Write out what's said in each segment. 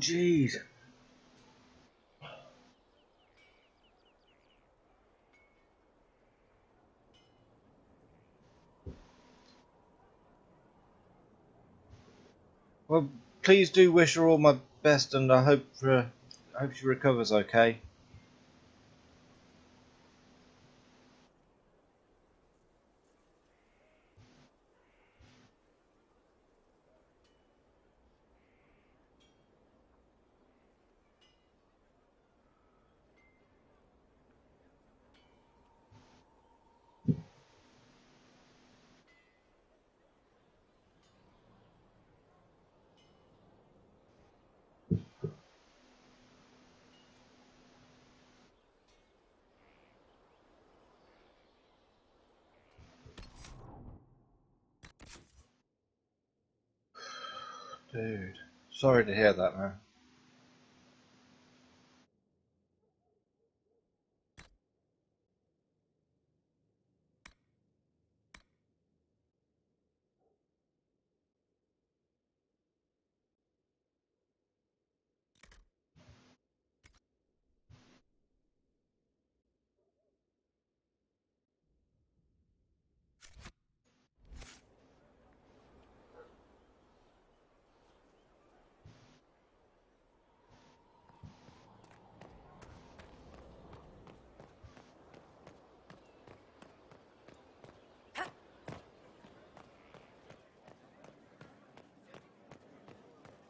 jeez. Well, please do wish her all my best, and I hope she recovers okay. Dude, sorry to hear that, man.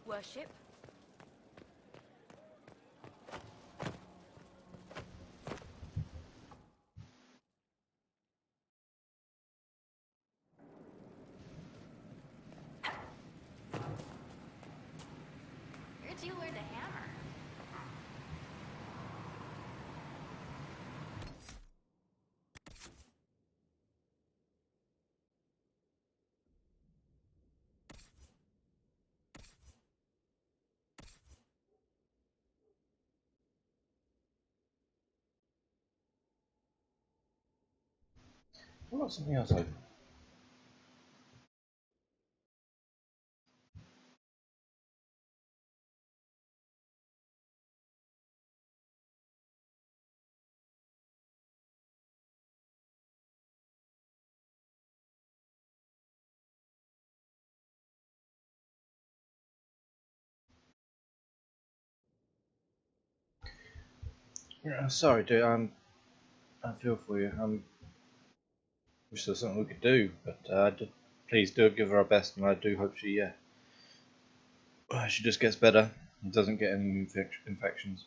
Worship. Where'd you learn to hammer? I've got something else open. Yeah, sorry, dude. I feel for you. Wish there was something we could do, but please do give her our best, and I do hope she just gets better and doesn't get any infections.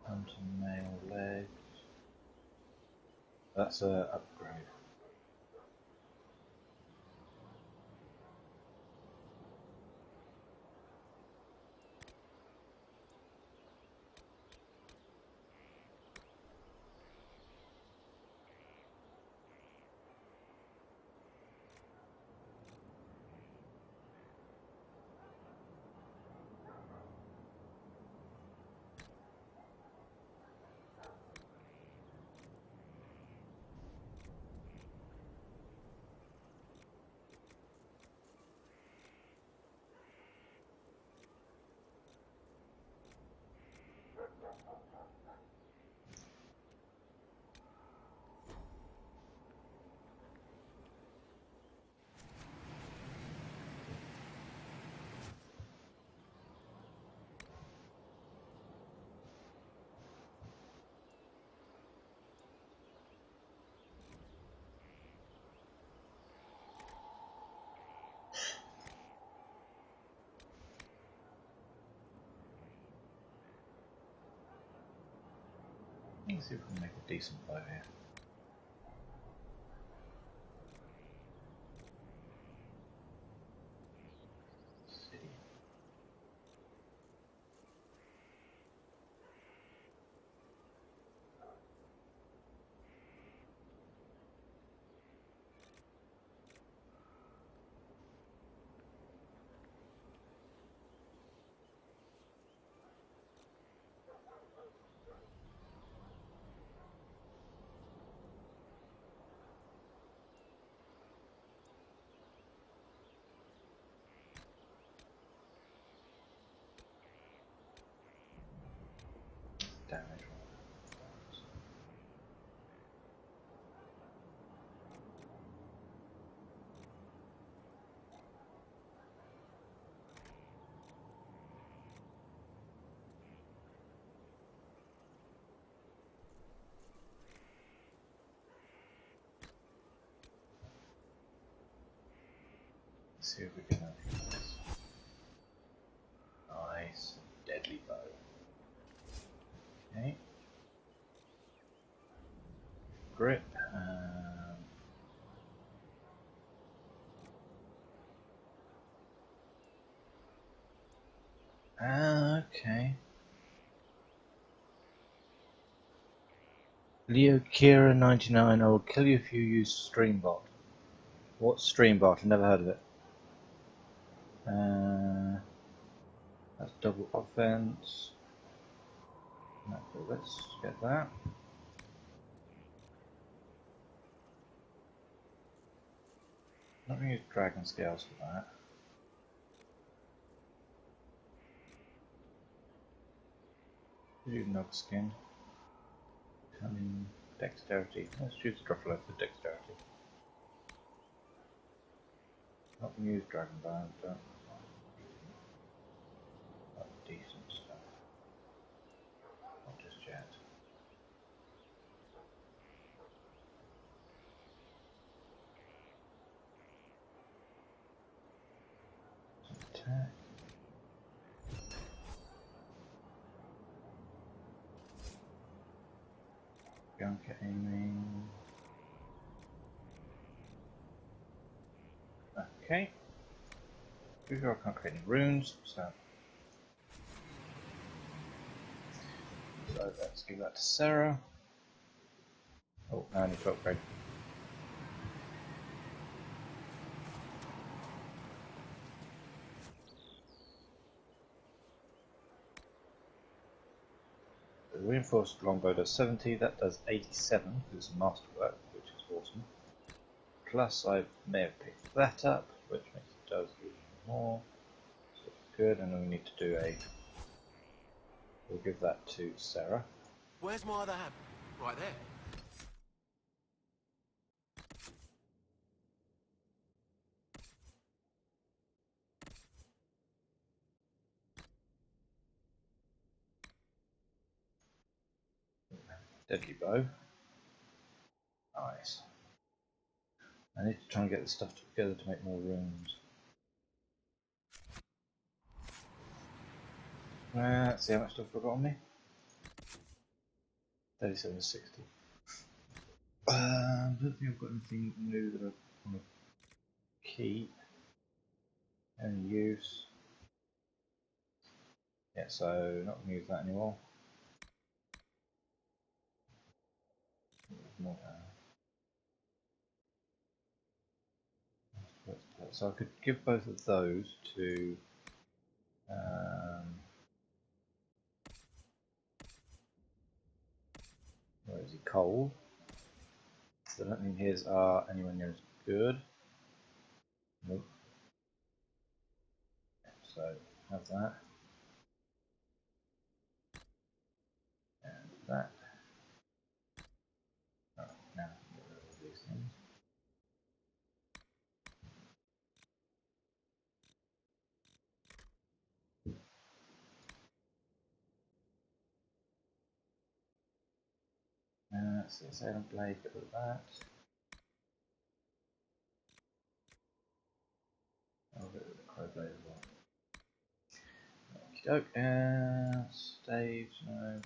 Phantom male legs. That's a upgrade. Let's see if we can make a decent bow here. City. Damage. Let's see if we can have this. Nice. Deadly bow. Okay. Grip. Okay. Leo Kira 99. I will kill you if you use Streambot. What's Streambot? I've never heard of it. That's double offense. Let's get that. Not going to use dragon scales for that. Do nug skin. Dexterity. Let's choose the Druffalo for dexterity. Not going to use dragon bone. Don't. That's decent stuff. Not just yet. Attack. Gunk aiming. Okay. I can't create any runes, so let's give that to Sarah. Oh, I need to upgrade. The reinforced longbow does 70, that does 87 because it's masterwork, which is awesome. Plus, I may have picked that up, which makes it does even more. So it's good, and then we need to do a. We'll give that to Sarah. Where's my other hand? Right there. Deadly bow. Nice. I need to try and get this stuff together to make more runes. Let's see how much stuff I've got on me. 37.60. I don't think I've got anything new that I want to keep. Any use. Yeah, so not going to use that anymore. More, so I could give both of those to where is he? Cole. So I don't think his are anywhere near as good. Nope. So have that. And that. Oh, now get rid of all these things. Let's see, Salem Blade, get rid of that. I'll get rid of the Crow Blade as well. Okey doke, staves, no.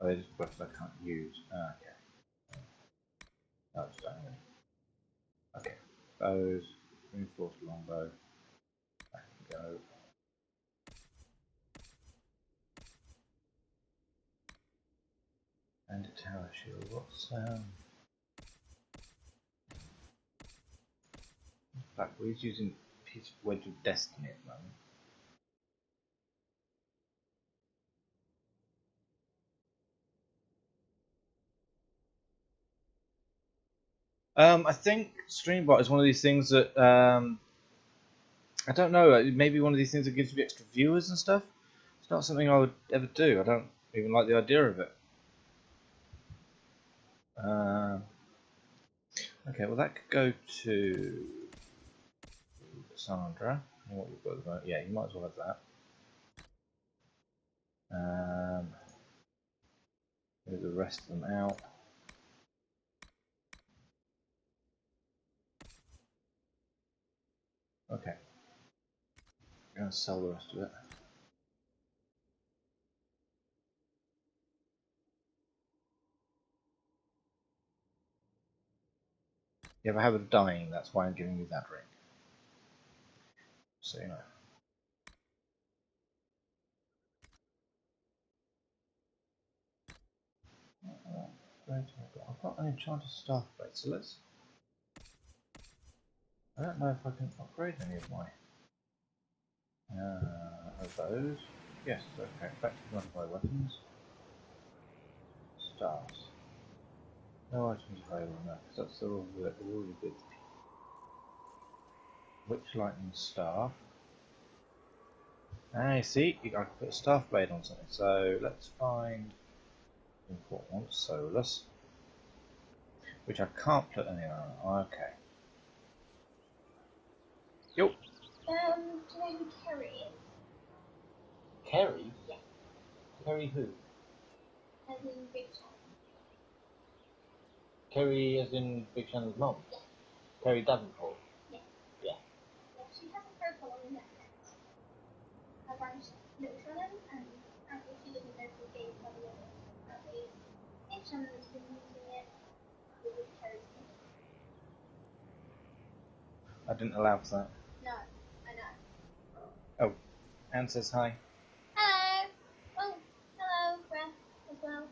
Oh, they're just weapons I can't use. Ah, okay. No, it's done. Okay. Bows, reinforced longbow. I can go. And a tower shield. What's in fact, we're using piece of Wedge of Destiny at the moment. I think Streambot is one of these things that I don't know. Maybe one of these things that gives you extra viewers and stuff. It's not something I would ever do. I don't even like the idea of it. Okay, well that could go to Cassandra. What we've got at the moment. Yeah, you might as well have that. Move the rest of them out. Okay. I'm going to sell the rest of it. You have a habit of dying, that's why I'm giving you that ring. So you know. I've got an enchanted staff blade, so let's. I don't know if I can upgrade any of my of those. Yes, okay. Back to one of my weapons. Stars. No items available now, because that's all the good. Witch lightning staff. I see. I can put a staff blade on something. So let's find important one, Solus, which I can't put anywhere on. Okay. Yo. Do you know who Kerry is? Kerry? Yeah. Kerry who? As in Big Channel. Kerry as in Big Shannon's mum? Yeah. Kerry Davenport? Yeah. Yeah. Yeah, she has a profile on Netflix around Little Shannon, and apparently she doesn't know if the game by the way. Apparently, Big Shannon has been using it with Kerry's name. I didn't allow for that. No, I know. Oh, Anne says hi. Hello! Oh, hello, Breath, as well.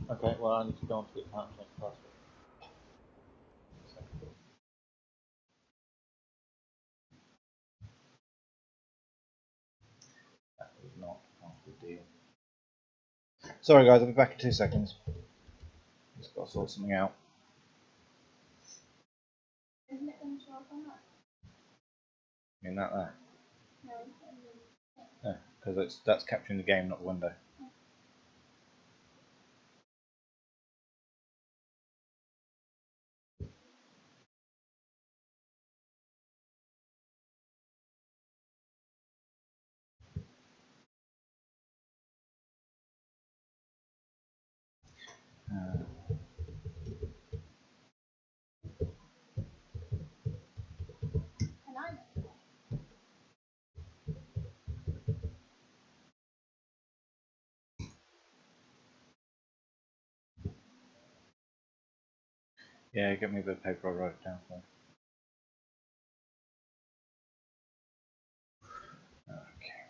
Okay, well I need to go on to the account and change the password. That was not part of the deal. Sorry guys, I'll be back in 2 seconds. Just got to sort something out. Isn't it going to show up on that? I mean that there. No, No, because that's capturing the game, not the window. and I know. Yeah, get me a bit of paper, I'll write it down for you. Okay.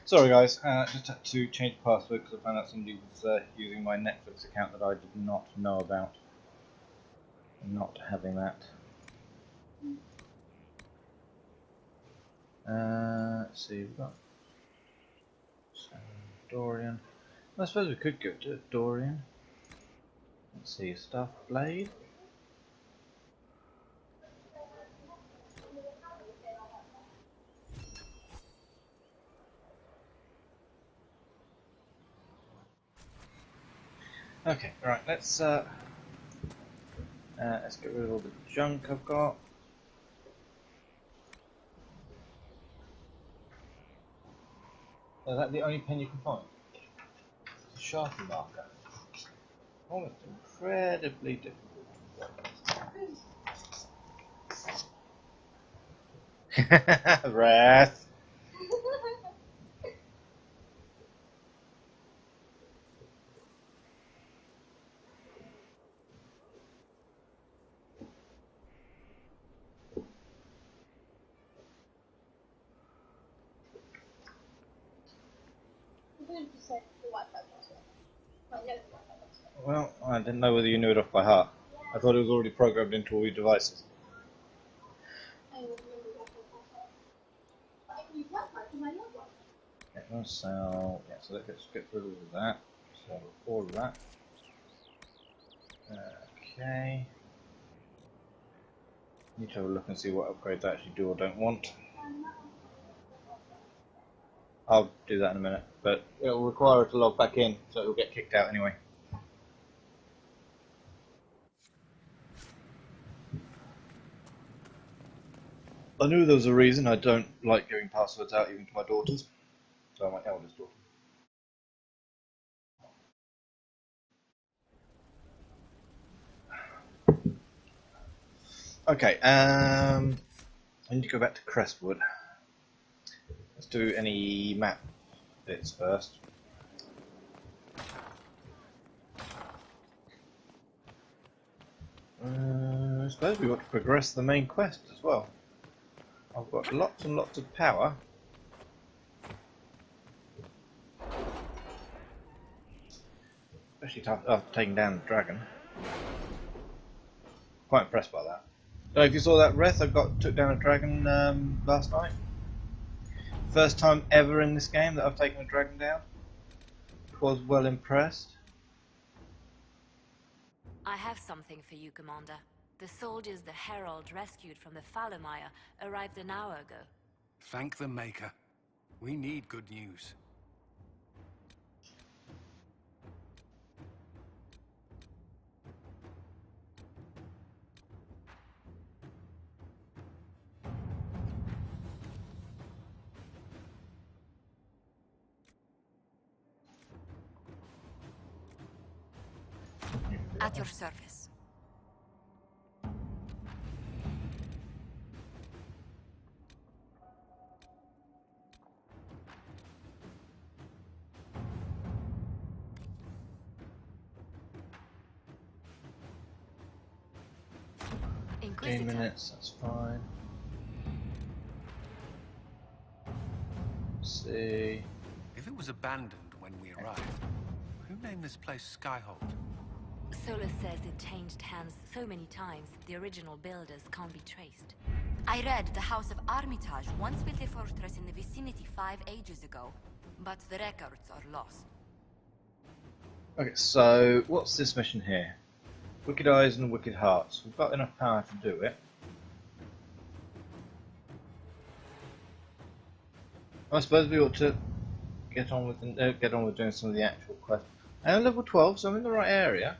Sorry guys, just had to change the password because I found out somebody was using my Netflix account that I did not know about. Not having that. Let's see, we've got Dorian. I suppose we could go to Dorian. Let's see, Staff Blade. Okay, right, let's get rid of all the junk I've got. Is that the only pen you can find? It's a Sharpie marker. Oh, it's incredibly difficult. Wrath. Well, I didn't know whether you knew it off by heart. I thought it was already programmed into all your devices. So let's get rid of that. So all of that. Okay. Need to have a look and see what upgrades I actually do or don't want. I'll do that in a minute, but it'll require it to log back in, so it'll get kicked out anyway. I knew there was a reason I don't like giving passwords out even to my daughters. So my eldest daughter. Okay, I need to go back to Crestwood. Let's do any map bits first. I suppose we want to progress the main quest as well. I've got lots and lots of power. Especially after taking down the dragon. Quite impressed by that. Don't know if you saw that Wrath, took down a dragon last night. First time ever in this game that I've taken a dragon down. Was well impressed. I have something for you, Commander. The soldiers the Herald rescued from the Fallermire arrived an hour ago. Thank the Maker. We need good news. At your service. Inquisitor. 15 minutes, that's fine. Let's see. If it was abandoned when we arrived, who named this place Skyhold? Solus says it changed hands so many times, the original builders can't be traced. I read the House of Armitage once built a fortress in the vicinity 5 ages ago, but the records are lost. Okay, so what's this mission here? Wicked Eyes and Wicked Hearts. We've got enough power to do it. I suppose we ought to get on with doing some of the actual quests. And I'm level 12, so I'm in the right area.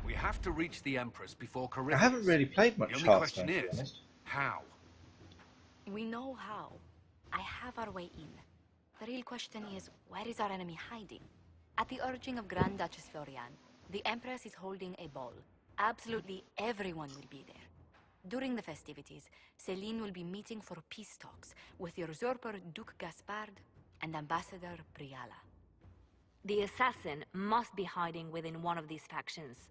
We have to reach the Empress before Corypheus. I haven't really played much The only Hearthstone, question to be is, honest. how? We know how. I have our way in. The real question is, where is our enemy hiding? At the urging of Grand Duchess Florian, the Empress is holding a ball. Absolutely everyone will be there. During the festivities, Céline will be meeting for peace talks with the usurper Duke Gaspard and Ambassador Briala. The assassin must be hiding within one of these factions.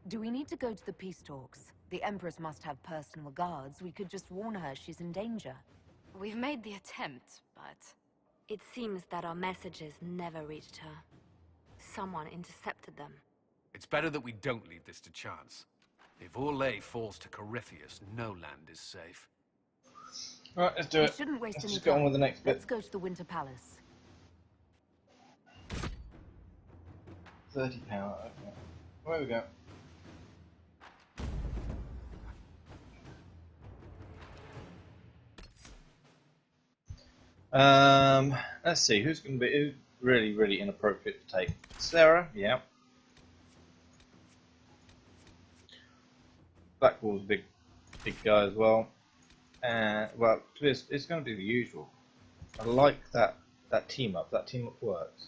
Do we need to go to the peace talks? The Empress must have personal guards. We could just warn her she's in danger. We've made the attempt, but it seems that our messages never reached her. Someone intercepted them. It's better that we don't leave this to chance. If Orlais falls to Corypheus, no land is safe. Right, let's do We it. shouldn't waste Let's any just get on time. with the next bit. Let's go to the Winter Palace. 30 power, okay. Where we go? Let's see, who's going to be really inappropriate to take? Sarah, yeah. Blackwall's a big guy as well. Well, it's going to be the usual. I like that team up. That team up works.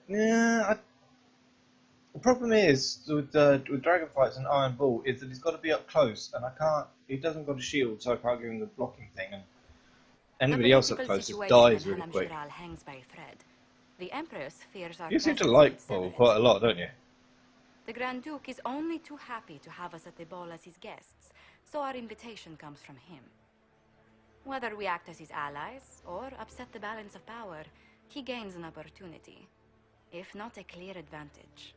Yeah, the problem is with dragon fights and Iron Bull is that he's got to be up close, and I can't. He doesn't got a shield, so I can't give him the blocking thing. And anybody else up close just dies really quick. Hangs by a thread. The Empress fears our You seem to presence like would sever Bull it. quite a lot, don't you? The Grand Duke is only too happy to have us at the ball as his guests, so our invitation comes from him. Whether we act as his allies or upset the balance of power, he gains an opportunity, if not a clear advantage.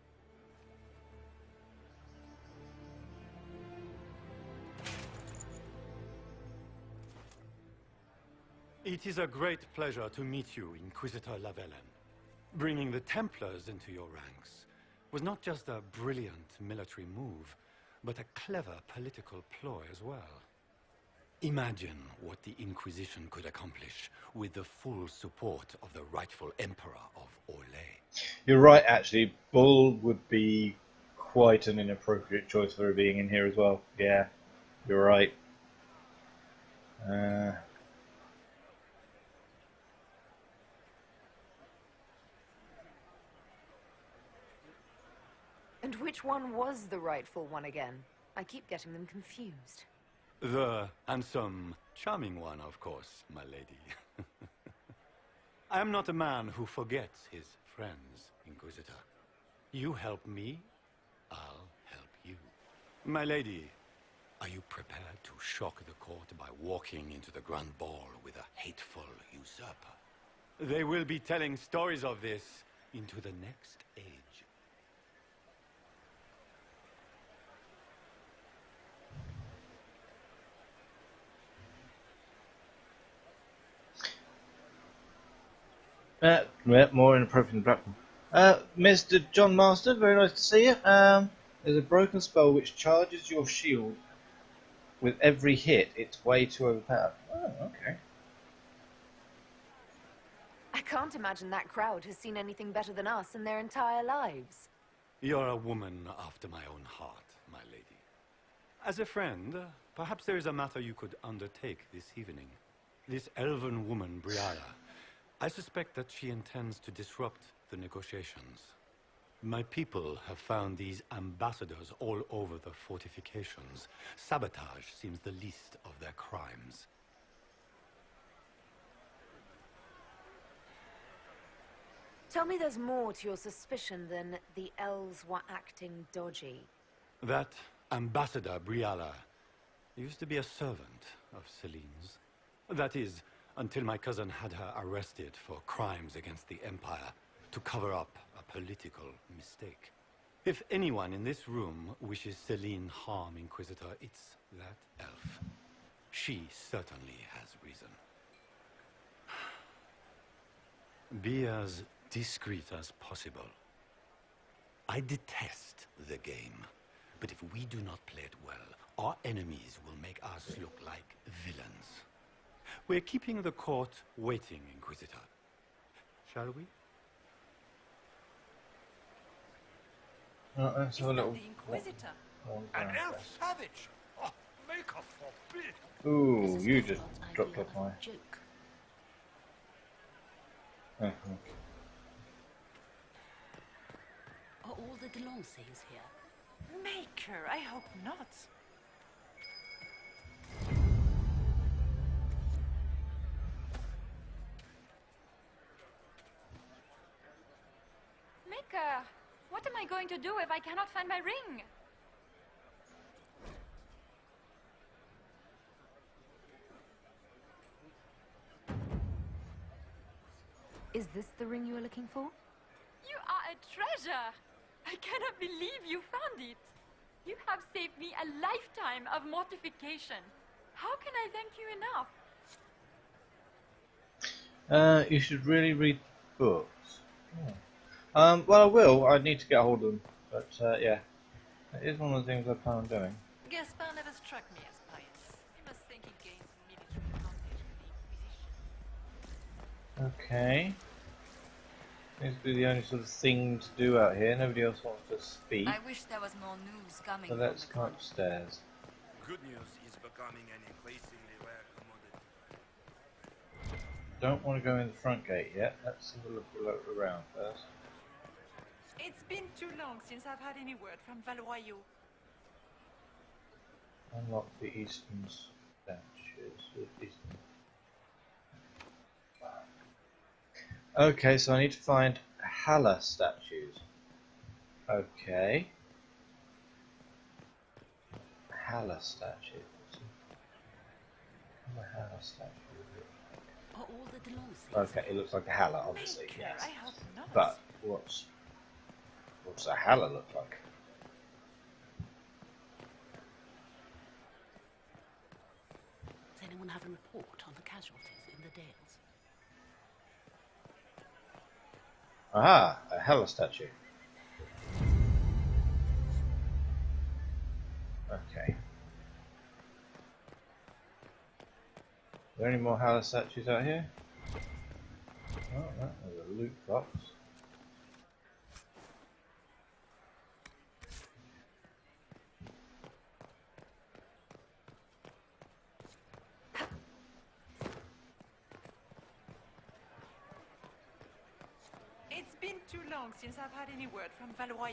It is a great pleasure to meet you, Inquisitor Lavellen. Bringing the Templars into your ranks was not just a brilliant military move, but a clever political ploy as well. Imagine what the Inquisition could accomplish with the full support of the rightful Emperor of Orlais. You're right, actually. Bull would be quite an inappropriate choice for her being in here as well. Yeah, you're right. And which one was the rightful one again? I keep getting them confused. The handsome, charming one, of course, my lady. I am not a man who forgets his friends, Inquisitor. You help me, I'll help you. My lady, are you prepared to shock the court by walking into the Grand Ball with a hateful usurper? They will be telling stories of this into the next age. More inappropriate than Blackpool. Mr. John Master, very nice to see you. There's a broken spell which charges your shield with every hit. It's way too overpowered. Oh, okay. I can't imagine that crowd has seen anything better than us in their entire lives. You're a woman after my own heart, my lady. As a friend, perhaps there is a matter you could undertake this evening. This elven woman, Briara, I suspect that she intends to disrupt the negotiations. My people have found these ambassadors all over the fortifications. Sabotage seems the least of their crimes. Tell me there's more to your suspicion than the elves were acting dodgy. That ambassador, Briala, used to be a servant of Celine's. That is, until my cousin had her arrested for crimes against the Empire to cover up a political mistake. If anyone in this room wishes Celine harm, Inquisitor, it's that elf. She certainly has reason. Be as discreet as possible. I detest the game, but if we do not play it well, our enemies will make us look like villains. We're keeping the court waiting, Inquisitor. Shall we? Let's have a little. The Inquisitor. An elf savage! Oh, make her forbid! Ooh, you just dropped off my. Joke. Oh, oh. Are all the Delancey's here? Maker, I hope not. Maker, what am I going to do if I cannot find my ring? Is this the ring you were looking for? You are a treasure! I cannot believe you found it! You have saved me a lifetime of mortification. How can I thank you enough? You should really read books. Oh. Well, I will. I need to get a hold of them. But, yeah. It is one of the things I plan on doing. Gaspar never struck me as pious. You must think he gains military Okay. Seems to be the only sort of thing to do out here. Nobody else wants to speak. I wish there was more news coming So from let's the come con. upstairs. Good news is becoming an increasingly rare commodity. Don't want to go in the front gate yet. Let's have a look around first. It's been too long since I've had any word from Valois. Unlock the eastern statues. Okay, so I need to find Hala statues. Okay. Hala statues. What a Hala statue Are all the Delonces? Okay, it looks like a Hala, obviously, Maker, yes. I hope not. But what's a Hala look like? Does anyone have a report on the casualties in the Dales? Aha, a Hala statue. Okay. Are there any more Hala statues out here? Oh, no, there's a loot box. It's been too long since I've had any word from Valois.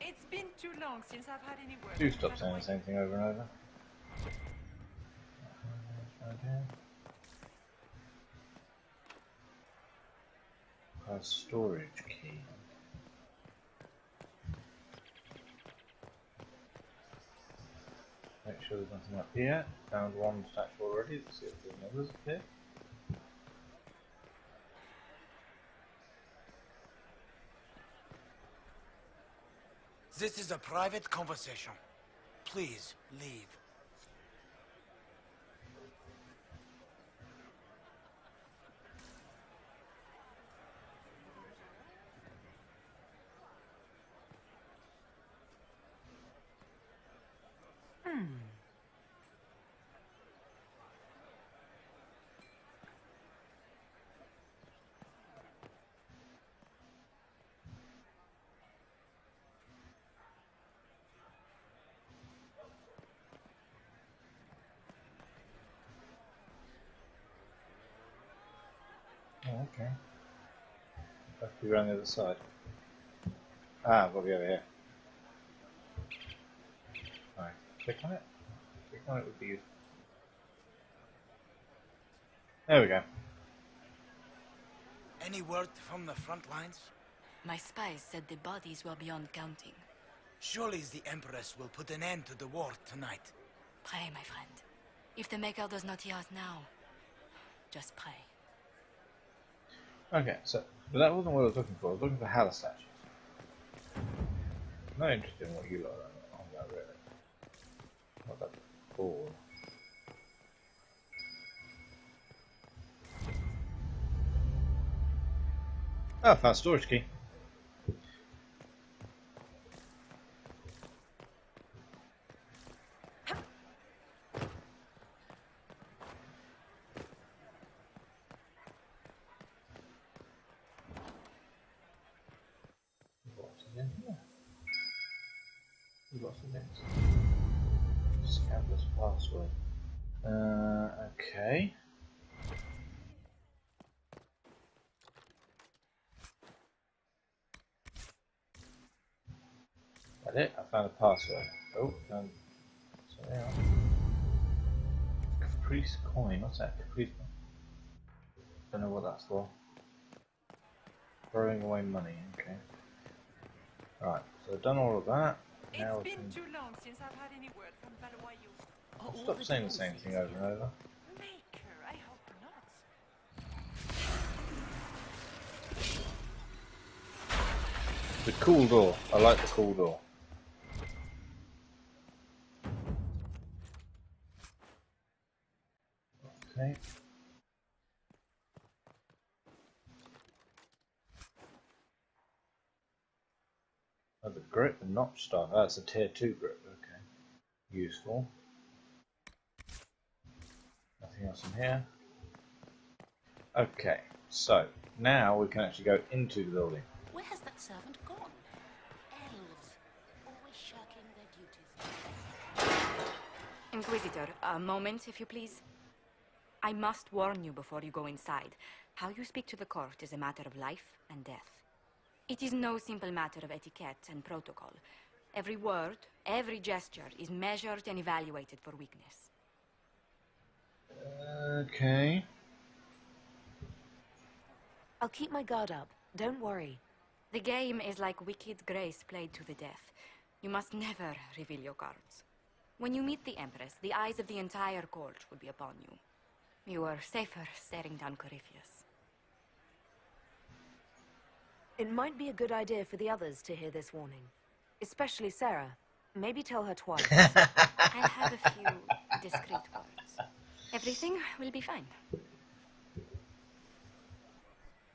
It's been too long since I've had any word Do from stop saying the Valois. same thing over and over. A storage key. Make sure there's nothing up here. Found one statue already. Let's see if there's others up here. This is a private conversation. Please leave. Oh, okay. Have to be around the other side. Ah, we'll be over here. Alright, click on it. Click on it would be useful. There we go. Any word from the front lines? My spies said the bodies were beyond counting. Surely the Empress will put an end to the war tonight. Pray, my friend. If the Maker does not hear us now, just pray. Okay, so but that wasn't what I was looking for. I was looking for Hala statues. I'm not interested in what you lot are on that really. Not that ball. Oh, I found a storage key. What's in here? Lots of things. Scanless password. Okay. That's it. I found a password. Oh, found something else. Caprice coin. What's that? Caprice coin. Don't know what that's for. Throwing away money. Okay. Right. So I've done all of that. Now It's we been can too long since I've had any word from Valois. Are all stop the saying the same Delonces thing over and here? over. Maker, I hope not. The cool door. I like the cool door. Okay. Oh, the grip and notch stuff. That's a tier 2 grip. Okay. Useful. Nothing else in here. Okay, so now we can actually go into the building. Where has that servant gone? Elves, always shirking their duties. Inquisitor, a moment, if you please. I must warn you before you go inside. How you speak to the court is a matter of life and death. It is no simple matter of etiquette and protocol. Every word, every gesture is measured and evaluated for weakness. Okay. I'll keep my guard up. Don't worry. The game is like wicked grace played to the death. You must never reveal your cards. When you meet the Empress, the eyes of the entire court will be upon you. You are safer staring down Corypheus. It might be a good idea for the others to hear this warning. Especially Sarah. Maybe tell her twice. I'll have a few discreet words. Everything will be fine.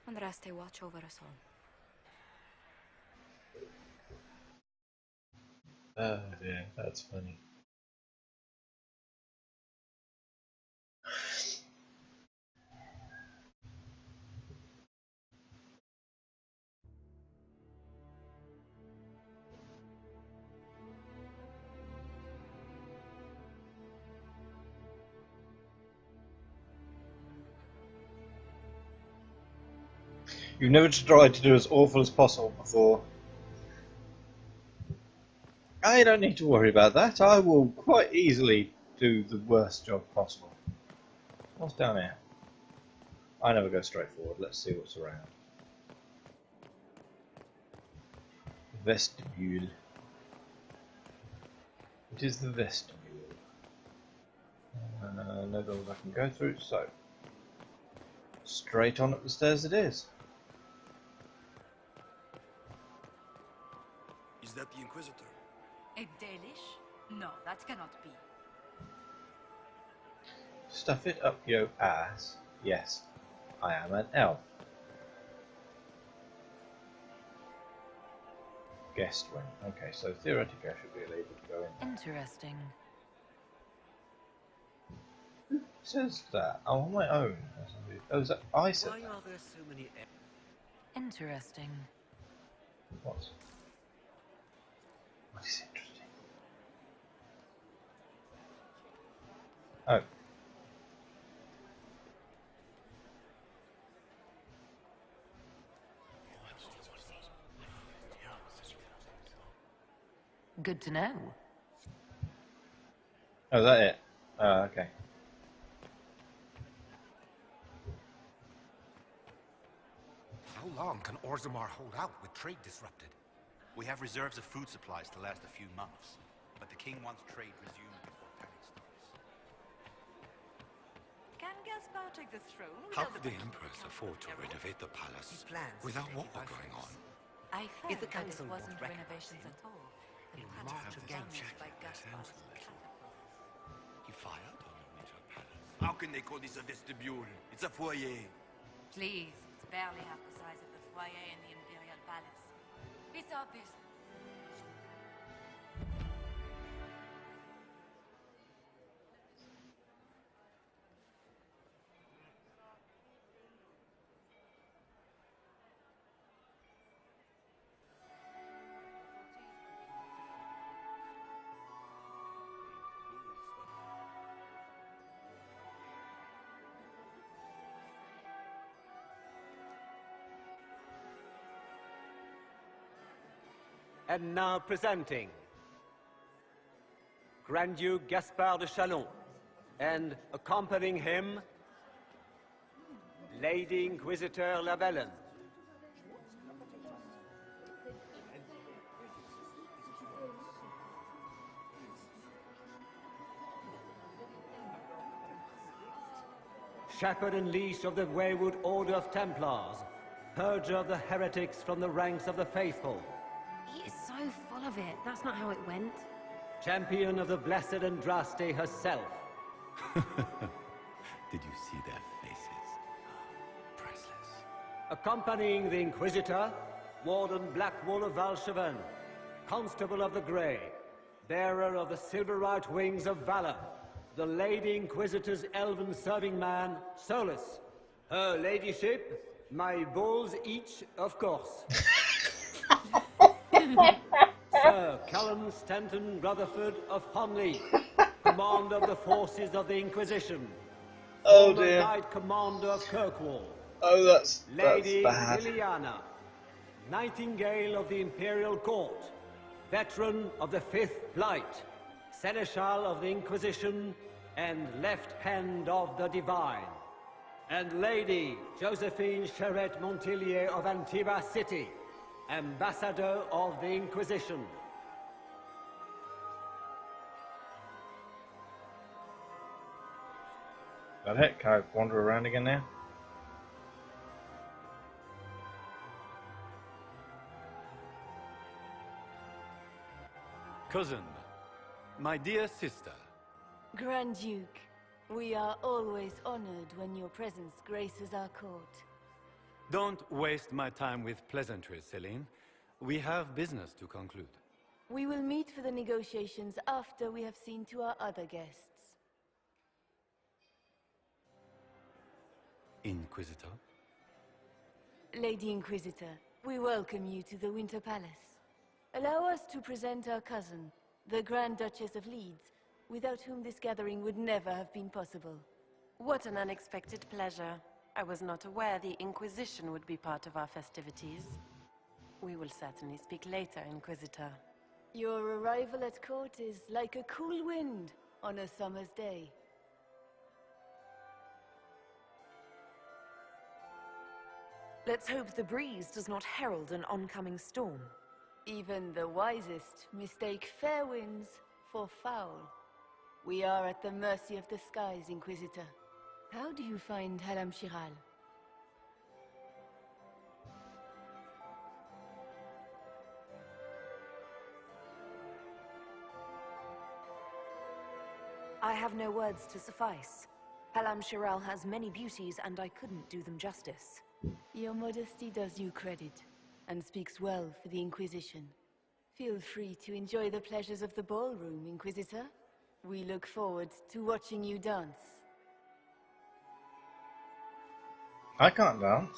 Andraste, watch over us all. Oh dear, that's funny. You've never tried to do as awful as possible before. I don't need to worry about that. I will quite easily do the worst job possible. What's down here? I never go straight forward. Let's see what's around. Vestibule. It is the vestibule. No doors I can go through, so straight on up the stairs it is. Is that the Inquisitor? A Dalish? No, that cannot be. Stuff it up your ass. Yes, I am an elf. Guest wing. Okay, so theoretically I should be able to go in. Interesting. Who says that? Oh, on my own. Oh, is that I said Why that? are there so many Interesting. What? What is interesting? Oh. Good to know. Oh, is that it? Oh, okay. How long can Orzammar hold out with trade disrupted? We have reserves of food supplies to last a few months, but the king wants trade resumed before panic starts. Can Gaspar take the throne? How could the Empress afford to renovate the palace without war going on? I heard the that it council wasn't won't renovations at all. The He'll palace march was against damaged by checking that Gaspar's sounds a little. attack. He fired on the Winter Palace. How can they call this a vestibule? It's a foyer. Please, it's barely half the size of the foyer in the Imperial Palace. It's obvious. And now presenting Grand Duke Gaspard de Chalon, and accompanying him, Lady Inquisitor Labellen. Shepherd and leash of the Wayward Order of Templars, purger of the heretics from the ranks of the faithful, He is so full of it. That's not how it went. champion of the Blessed Andraste herself. Did you see their faces? Priceless. Accompanying the Inquisitor, Warden Blackwool of Valcheven, Constable of the Grey, bearer of the silver-right wings of valor, the Lady Inquisitor's elven serving man, Solus, Her ladyship, my balls each, of course. Sir Callum Stanton Rutherford of Honley, Commander of the Forces of the Inquisition. Oh Former dear. Knight Commander of Kirkwall. Oh, that's Lady bad. Liliana, Nightingale of the Imperial Court, Veteran of the Fifth Blight, Seneschal of the Inquisition, and Left Hand of the Divine. And Lady Josephine Charette Montillier of Antiba City, Ambassador of the Inquisition. That it? Can I wander around again now? Cousin, my dear sister. Grand Duke, we are always honored when your presence graces our court. Don't waste my time with pleasantries, Celine. We have business to conclude. We will meet for the negotiations after we have seen to our other guests. Inquisitor? Lady Inquisitor, we welcome you to the Winter Palace. Allow us to present our cousin, the Grand Duchess of Leeds, without whom this gathering would never have been possible. What an unexpected pleasure. I was not aware the Inquisition would be part of our festivities. We will certainly speak later, Inquisitor. Your arrival at court is like a cool wind on a summer's day. Let's hope the breeze does not herald an oncoming storm. Even the wisest mistake fair winds for foul. We are at the mercy of the skies, Inquisitor. How do you find Halam Shiral? I have no words to suffice. Halam Shiral has many beauties, and I couldn't do them justice. Your modesty does you credit, and speaks well for the Inquisition. Feel free to enjoy the pleasures of the ballroom, Inquisitor. We look forward to watching you dance. I can't dance.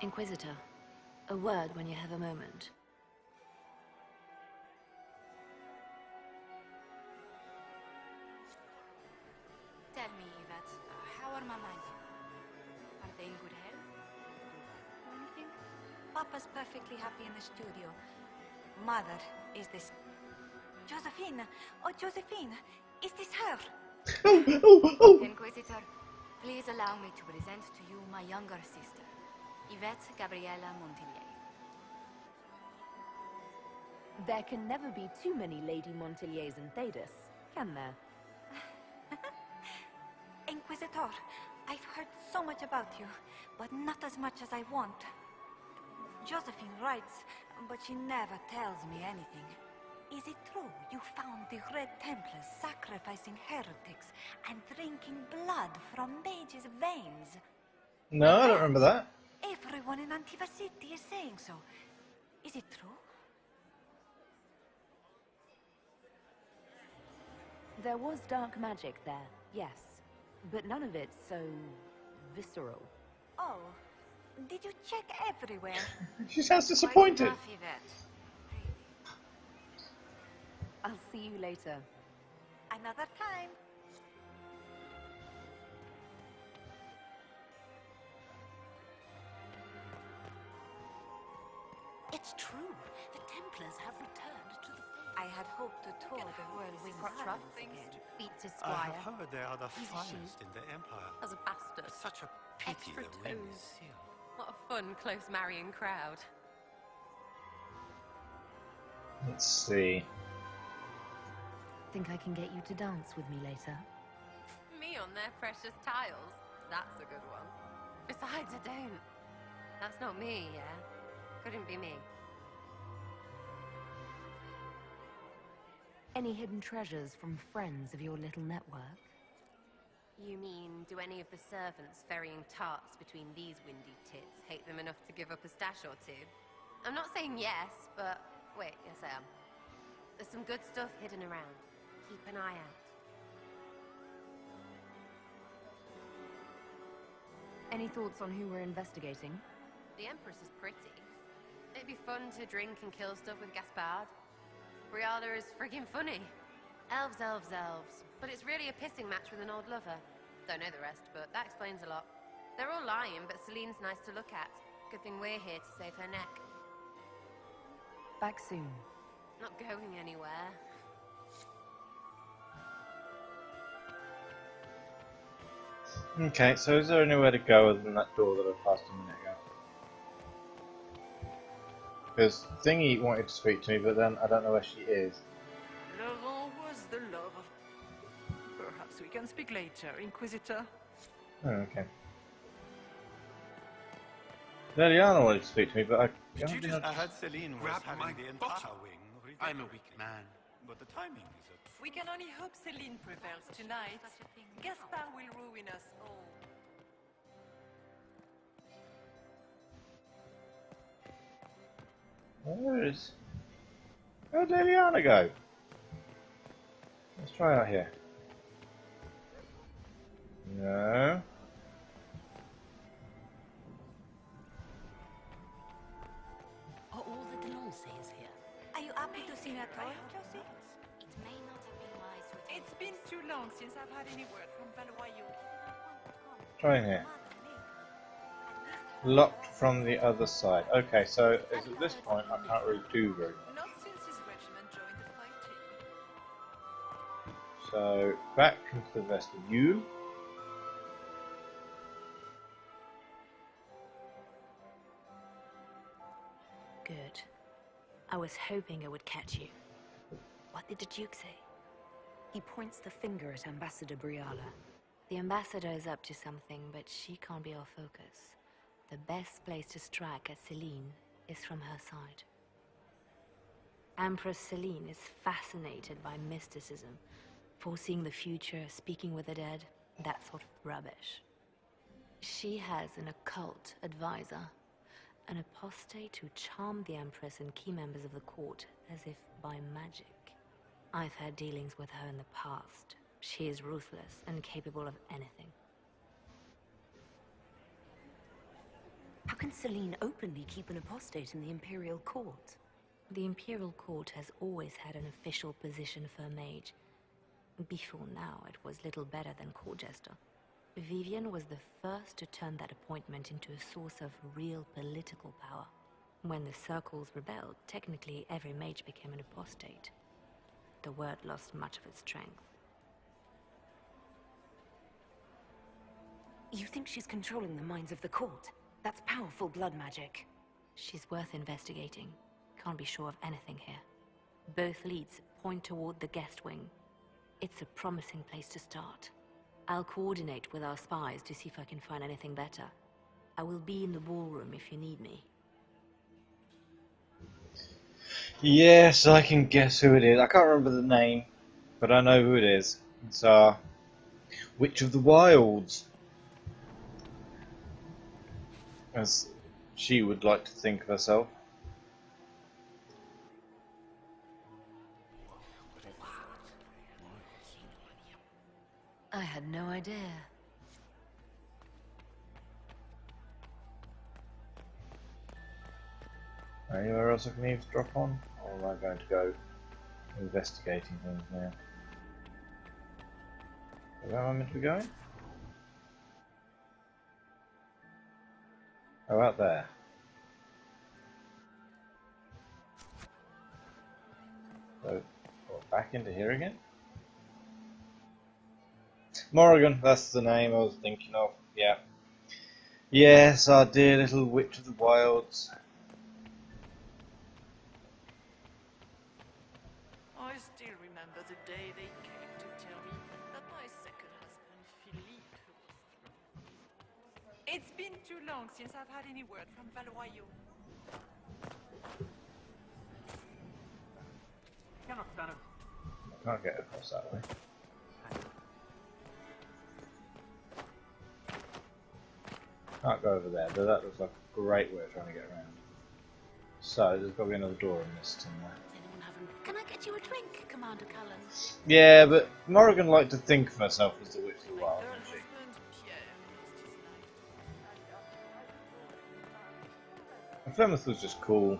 Inquisitor, a word when you have a moment. Tell me, Yvette, how are Mama and you? Are they in good health? Anything? Papa's perfectly happy in the studio. Mother, is this... Josephine! Oh, Josephine! Is this her? Inquisitor, please allow me to present to you my younger sister, Yvette Gabriella Montillier. There can never be too many Lady Montilliers in Thedas, can there? Inquisitor, I've heard so much about you, but not as much as I want. Josephine writes, but she never tells me anything. Is it true you found the Red Templars sacrificing heretics and drinking blood from mages' veins? No, I don't remember that. Everyone in Antiva City is saying so. Is it true? There was dark magic there, yes. But none of it so... visceral. Oh, did you check everywhere? She sounds disappointed. Quite enough, Yvette. I'll see you later. Another time. It's true. The Templars have returned to the faith. I had hoped to tour the whirlwind runs again. Beats his I squire. have heard they are the He's a finest sheep. in the Empire. As a bastard. It's such a pity Extra the ring is toes. sealed. What a fun, close marrying crowd. Let's see. Think I can get you to dance with me later? Me on their precious tiles. That's a good one. Besides, I don't. That's not me, yeah? Couldn't be me. Any hidden treasures from friends of your little network? You mean, do any of the servants ferrying tarts between these windy tits hate them enough to give up a stash or two? I'm not saying yes, but wait, yes I am. There's some good stuff hidden around. Keep an eye out. Any thoughts on who we're investigating? The Empress is pretty. It'd be fun to drink and kill stuff with Gaspard. Briala is friggin' funny. Elves, elves, elves. But it's really a pissing match with an old lover. Don't know the rest, but that explains a lot. They're all lying, but Celine's nice to look at. Good thing we're here to save her neck. Back soon. Not going anywhere. Okay, so is there anywhere to go other than that door that I passed a minute ago? Because Thingy wanted to speak to me, but then I don't know where she is. Laurent was the love of... Perhaps we can speak later, Inquisitor. Oh, okay. Liliana wanted to speak to me, but I heard Celine was grab having my the entire bottle? wing. I'm a weak man. But the timing is at... We can only hope Celine prevails tonight. Gaspard will ruin us all. Where'd Liliana go? Let's try out here. No. Are all the Delancers here? Are you happy to see me at all? It may not have been wise to attend. It's been too long since I've had any word from Valois. Try in here. Locked from the other side. Okay, so at this point I can't really do very much. Not since his regiment joined the fighting. So back into the vestibule. Good. I was hoping I would catch you. What did the Duke say? He points the finger at Ambassador Briala. The ambassador is up to something, but she can't be our focus. The best place to strike at Celine is from her side. Empress Celine is fascinated by mysticism, foreseeing the future, speaking with the dead, that sort of rubbish. She has an occult advisor, an apostate who charmed the Empress and key members of the court as if by magic. I've had dealings with her in the past. She is ruthless and capable of anything. How can Celine openly keep an apostate in the Imperial Court? The Imperial Court has always had an official position for a mage. Before now, it was little better than court jester. Vivian was the first to turn that appointment into a source of real political power. When the circles rebelled, technically every mage became an apostate. The word lost much of its strength. You think she's controlling the minds of the court? That's powerful blood magic. She's worth investigating. Can't be sure of anything here. Both leads point toward the guest wing. It's a promising place to start. I'll coordinate with our spies to see if I can find anything better. I will be in the ballroom if you need me. Yes, I can guess who it is. I can't remember the name, but I know who it is. It's Witch of the Wilds, as she would like to think of herself. I had no idea. Anywhere else I can eavesdrop on? Or am I going to go investigating things now? Where am I meant to be going? Oh, out there. So, back into here again? Morrigan, that's the name I was thinking of, yeah. Yes, our dear little Witch of the Wilds. I still remember the day they came to tell me that my second husband, Philippe, was... It's been too long since I've had any word from Valois. Cannot stand it. I can't get across that way. Can't go over there, but that looks like a great way of trying to get around. So, there's got to be another door in this somewhere. Can I get you a drink, Commander Cullen? Yeah, but Morrigan liked to think of herself as the Witch of the Wild, didn't she? Flemeth was just cool.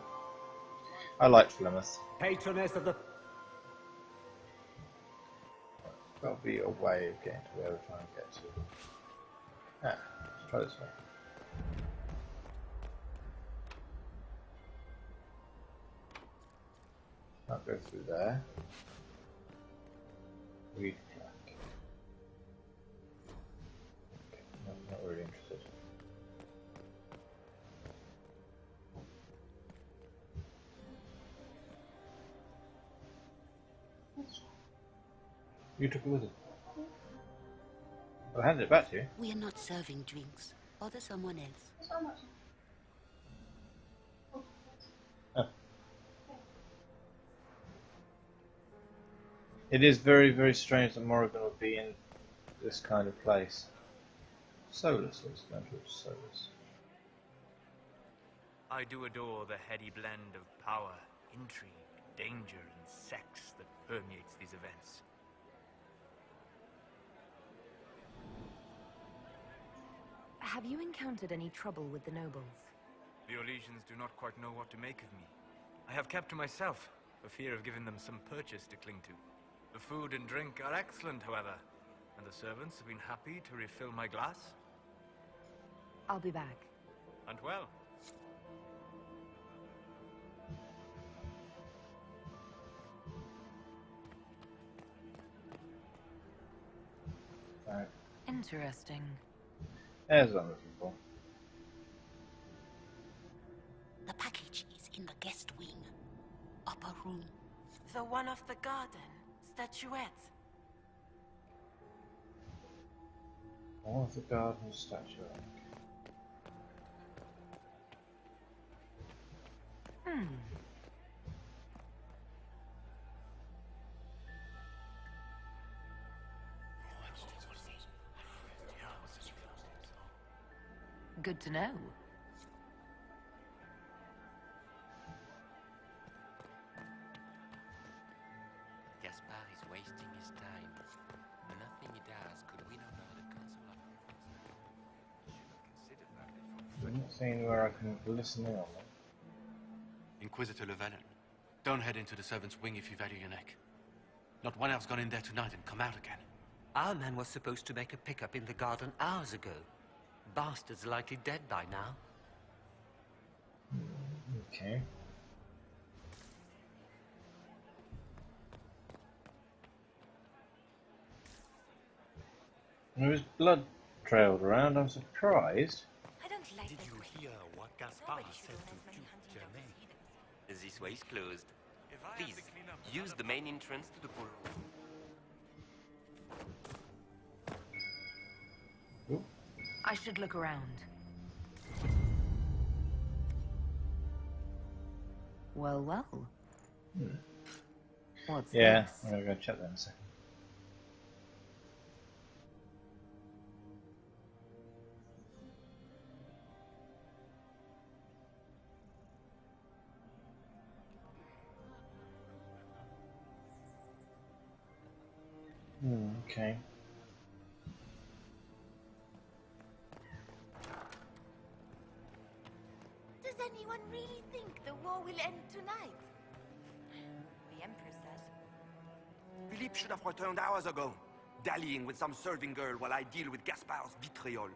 I liked Flemeth. Patroness of the... There'll be a way of getting to where we're trying to get to. Ah, let's try this way. I'll go through there. Read plaque. Okay, not really interested. You took it with it. I'll hand it back to you. We are not serving drinks. Order someone else. Oh. It is very, very strange that Morrigan would be in this kind of place. Solus, let's go to Solus. I do adore the heady blend of power, intrigue, danger, and sex that permeates these events. Have you encountered any trouble with the nobles? The Orlesians do not quite know what to make of me. I have kept to myself, for fear of giving them some purchase to cling to. The food and drink are excellent, however, and the servants have been happy to refill my glass. I'll be back. And well. Right. Interesting. There's what I'm looking for. The package is in the guest wing. Upper room. The one off the garden. Statuette. All of the garden statuette. Good to know. Gaspard is wasting his time. Nothing he does could win over the council of... I'm not seeing where I can listen in on them. Inquisitor Llewellyn, don't head into the servants' wing if you value your neck. Not one elf's gone in there tonight and come out again. Our man was supposed to make a pickup in the garden hours ago. Bastard's likely dead by now. Okay. There was blood trailed around. I'm surprised. I don't like Did you hear what Gaspard said to Duke Germain? This way is closed. Please, use the main entrance to the ballroom. I should look around. Well, well. What's Yeah, this? I'm gonna go check that in a second. Okay. Does anyone really think the war will end tonight? The Empress says. Philippe should have returned hours ago, dallying with some serving girl while I deal with Gaspard's vitriol.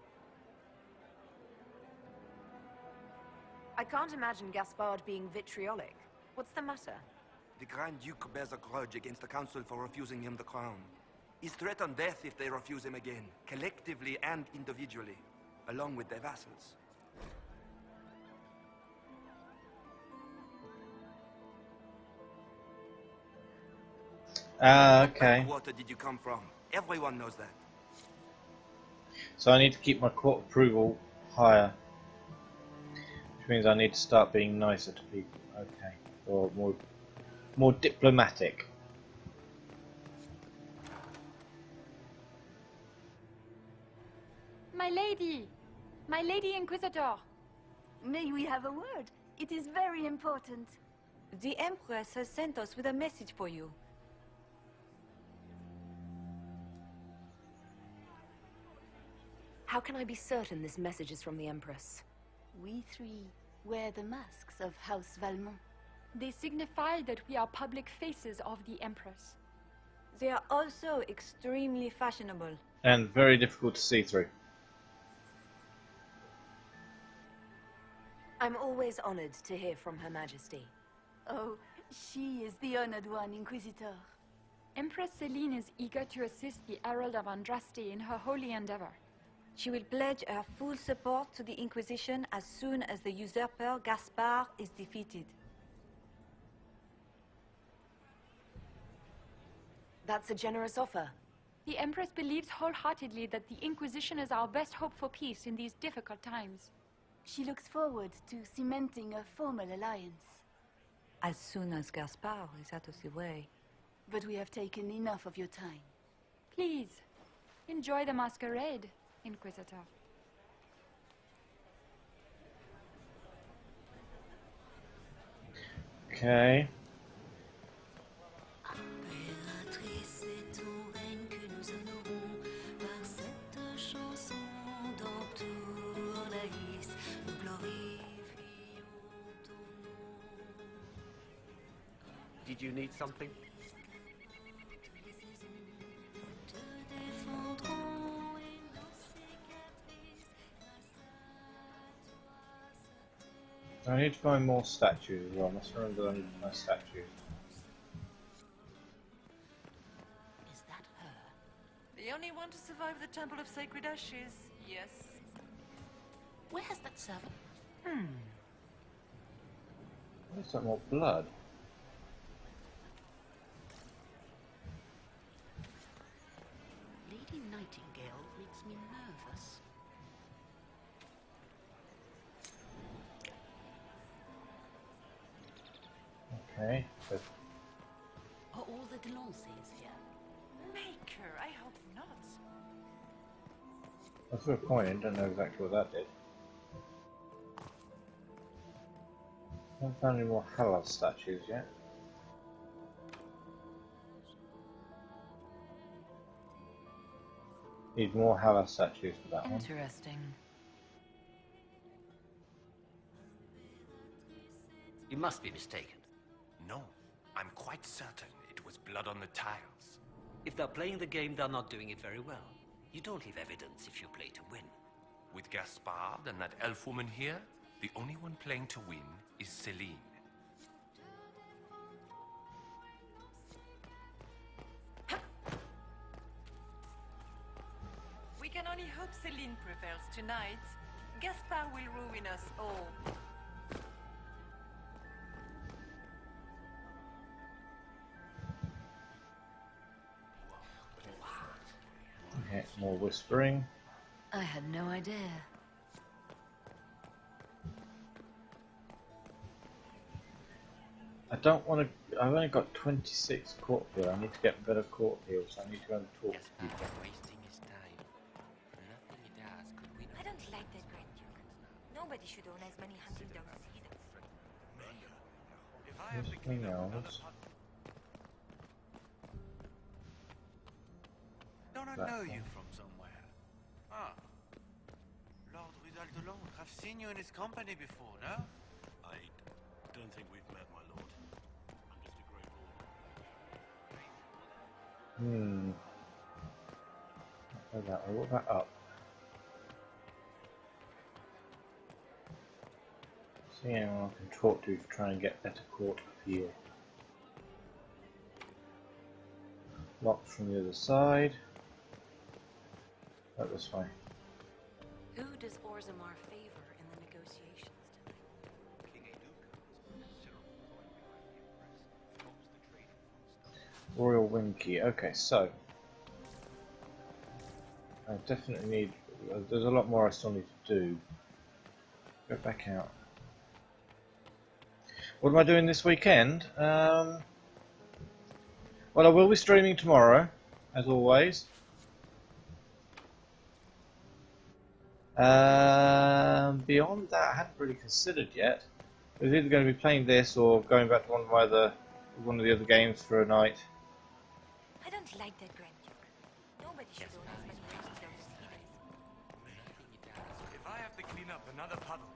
I can't imagine Gaspard being vitriolic. What's the matter? The Grand Duke bears a grudge against the council for refusing him the crown. He's threatened death if they refuse him again, collectively and individually, along with their vassals. Okay. What did you come from? Everyone knows that. So I need to keep my court approval higher. Which means I need to start being nicer to people. Okay. Or more diplomatic. My lady Inquisitor. May we have a word? It is very important. The Empress has sent us with a message for you. How can I be certain this message is from the Empress? We three wear the masks of House Valmont. They signify that we are public faces of the Empress. They are also extremely fashionable. And very difficult to see through. I'm always honored to hear from Her Majesty. Oh, she is the honored one, Inquisitor. Empress Celine is eager to assist the Herald of Andraste in her holy endeavor. She will pledge her full support to the Inquisition as soon as the usurper Gaspard is defeated. That's a generous offer. The Empress believes wholeheartedly that the Inquisition is our best hope for peace in these difficult times. She looks forward to cementing a formal alliance. As soon as Gaspard is out of the way. But we have taken enough of your time. Please, enjoy the masquerade, Inquisitor. Okay. Did you need something? I need to find more statues as well. I must remember that I need my statues. Is that her? The only one to survive the Temple of Sacred Ashes, yes. Where's that servant? Where's that more blood? Lady Nightingale makes me nervous. Okay, but Are all the Delancers here? Maker, I hope not. I threw a coin in, don't know exactly what that did. I haven't found any more Hellas statues yet. Need more Hellas statues for that one. Interesting. You must be mistaken. No, I'm quite certain it was blood on the tiles. If they're playing the game, they're not doing it very well. You don't leave evidence if you play to win. With Gaspard and that elf woman here, the only one playing to win is Celine. We can only hope Celine prevails tonight. Gaspard will ruin us all. Okay, more whispering. I had no idea. I don't want to. I've only got 26 court here. I need to get better court heals. I need to go and talk to people. Wasting his time. Nothing he does could win. I don't like that, Grand Duke. Nobody should own as many hunting dogs as he does. Whispering elves. Don't I That know one. you from somewhere? Ah. Lord Rudal de Londres. I've seen you in his company before, no? I don't think we've met, my lord. I'm just a grey lord. Like that. I will that up. See anyone I can talk to try and get better court appeal. Locked from the other side. Out this way. Who does Orzammar favor in the negotiations tonight? Royal Winky. Okay, so I definitely need. There's a lot more I still need to do. Go back out. What am I doing this weekend? Well, I will be streaming tomorrow, as always. Beyond that, I hadn't really considered yet. I was either going to be playing this or going back to one of the other games for a night. I don't like that, Grand Duke. Nobody should own as many hunting dogs as he does. If I have to clean up another puddle.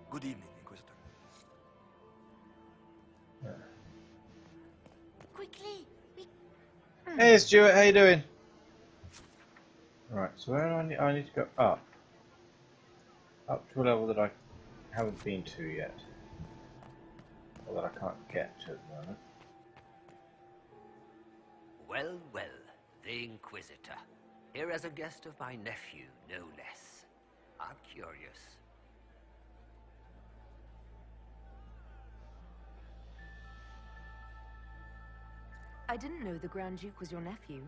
Good evening, Inquisitor. Quickly! Hey Stuart, how you doing? Right, so where do I need to go up? Up to a level that I haven't been to yet. Or that I can't get to at the moment. Well, well, the Inquisitor. Here as a guest of my nephew, no less. I'm curious. I didn't know the Grand Duke was your nephew.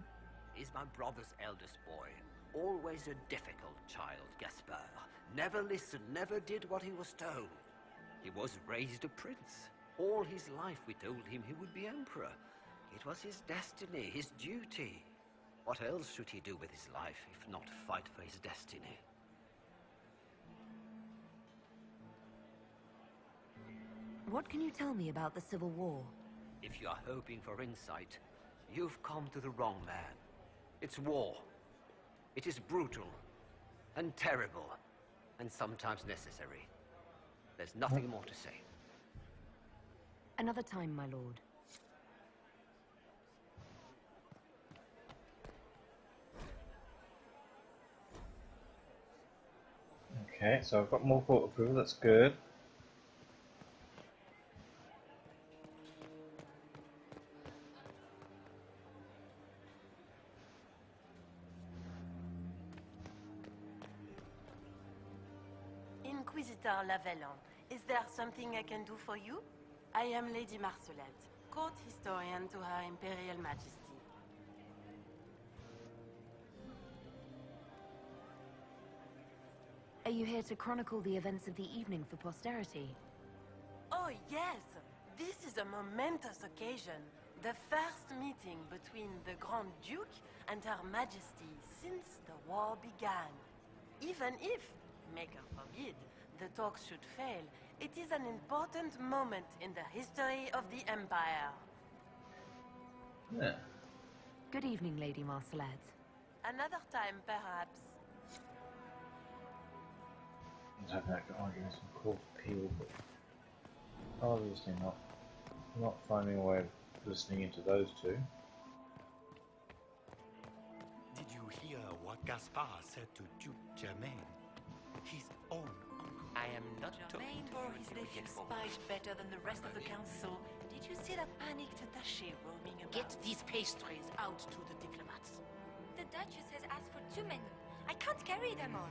He's my brother's eldest boy. Always a difficult child, Gaspar. Never listened, never did what he was told. He was raised a prince. All his life we told him he would be emperor. It was his destiny, his duty. What else should he do with his life, if not fight for his destiny? What can you tell me about the Civil War? If you are hoping for insight, you've come to the wrong man. It's war. It is brutal, and terrible, and sometimes necessary. There's nothing more to say. Another time, my lord. Okay, so I've got more court approval, that's good. Inquisitor Lavellan, is there something I can do for you? I am Lady Marcelette, court historian to Her Imperial Majesty. Are you here to chronicle the events of the evening for posterity? Oh yes, this is a momentous occasion. The first meeting between the Grand Duke and Her Majesty since the war began. Even if, maker forbid, the talks should fail, it is an important moment in the history of the Empire. Yeah. Good evening, Lady Marcelette. Another time, perhaps. I was having that argument some court appeal, but obviously not finding a way of listening into those two. Did you hear what Gaspar said to Duke Germain? His own uncle. I am not Germain bore his nephew spies better than the rest of the council. Did you see that panicked attaché roaming about? Get these pastries out to the diplomats. The Duchess has asked for too many. I can't carry them all.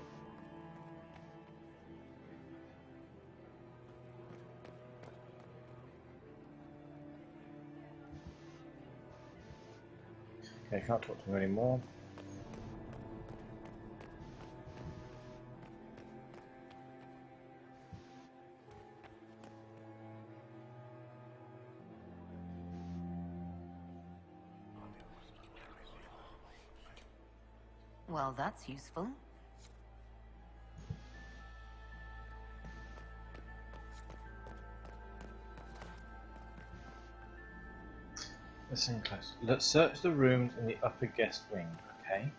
Okay, can't talk to him anymore. Well, that's useful. Listen close. Let's search the rooms in the upper guest wing, okay?